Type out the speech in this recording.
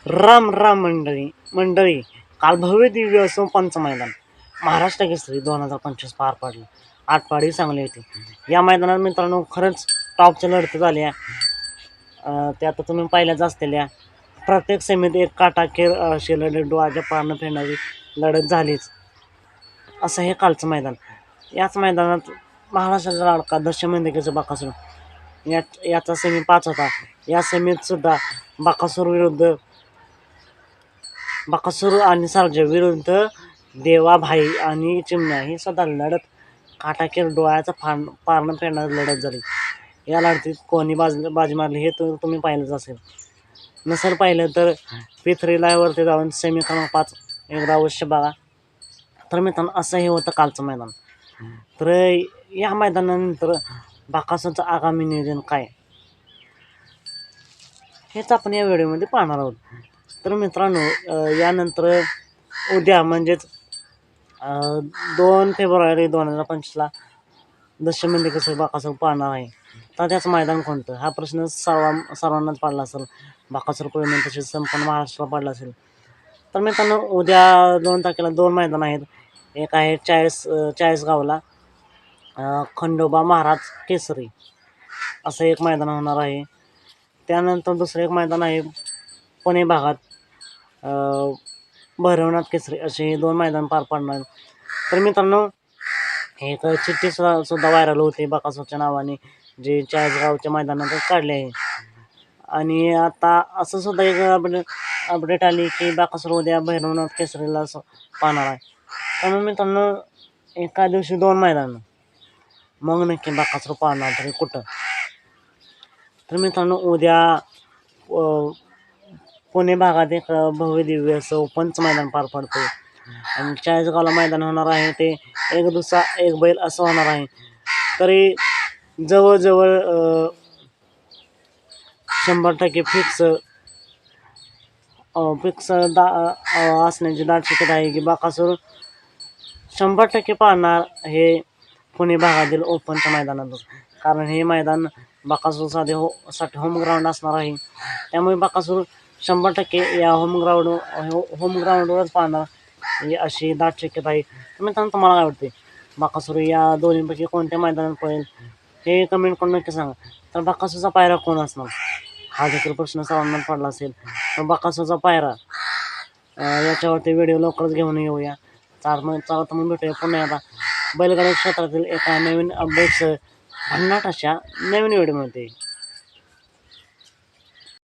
राम राम मंडळी काल भव्य दिव्य असो मैदान महाराष्ट्र केसरी 2025 पार पडलं. आटपाडी चांगली होती. या मैदानात मित्रांनो खरंच टॉपच्या लढती झाल्या. ते आता तुम्ही पाहिल्याच असलेल्या प्रत्येक सेमीत एक काटाकेर अशी लढत डोळ्याच्या पारनं फिरणारी लढत झालीच. असं हे कालचं मैदान. याच मैदानात महाराष्ट्राचा लाडका दशमंदिकेचं बकासूर याचा सेमी 5 होता. या सेमीत सुद्धा बकासूर आणि सर्जा विरुद्ध देवाभाई आणि चिमण्या ही सुद्धा लढत काटाकेर डोळ्याचा पारणं फेडणारी लढत झाली. या लढतीत कोणी बाजी मारली हे तुम्ही पाहिलंच असेल. नसेल पाहिलं तर P3 लाईव्हवरती जाऊन सेमी क्रमांक 5 एकदा अवश्य बघा. तर मित्रांनो असं हे होतं कालचं मैदान. तर या मैदानानंतर बकासूरचं आगामी नियोजन काय हेच आपण या व्हिडिओमध्ये पाहणार आहोत. तर मित्रांनो यानंतर उद्या म्हणजेच 2 फेब्रुवारी 2025ला दशमंदिकेचं बकासूर पाहणार आहे. तर त्याचं मैदान कोणतं हा प्रश्न सर्वांनाच पडला असेल. बकासूर प्रेमी तसेच संपूर्ण महाराष्ट्राला पडला असेल. तर मित्रांनो उद्या 2 तारखेला 2 मैदान आहेत. एक आहे चाळीसगावला खंडोबा महाराज केसरी असं एक मैदान होणार आहे. त्यानंतर दुसरं एक मैदान आहे पुणे भागात भैरवनाथ केसरी असे 2 मैदान पार पडणार. तर मित्रांनो एक चिठ्ठी सुद्धा व्हायरल होते बकासूरच्या नावाने जे चाळीसगावच्या मैदानात काढले आहे. आणि आता असं सुद्धा एक अपडेट आली की बकासूर उद्या भैरवनाथ केसरीला पाहणार आहे. त्यामुळे मित्रांनो एका दिवशी 2 मैदान मग नक्की बकासूर पाहणार तरी कुठं. तर मित्रांनो उद्या पुणे भागात एक भव्य दिव्य असं ओपनचं मैदान पार पडतं आणि चाळीसगावला मैदान होणार आहे ते एक दुसरा एक बैल असं होणार आहे. तरी जवळजवळ 100% फिक्स असण्याची दाट शक्यता आहे की बकासूर 100% पाहणार हे पुणे भागातील ओपनच्या मैदानातून. कारण हे मैदान बकासूरसाठी होम ग्राउंड असणार आहे. त्यामुळे बकासूर 100% या होम ग्राउंडवरच पाहणार अशी दाट शक्यता आहे. मित्रांनो तुम्हाला काय वाटते बकासूर या दोन्हीपैकी कोणत्या मैदानात पडेल हे कमेंट करून नक्की सांगा. तर बकासूरचा पायरा कोण असणार हा देखील प्रश्न सर्वांना पडला असेल. तर बकासूरचा पायरा याच्यावरती व्हिडिओ लवकरच घेऊन येऊया. तर मग भेटूया पुन्हा आता बैलगाडी क्षेत्रातील एका नवीन अपडेट्स भन्नाट अशा नवीन व्हिडिओमध्ये.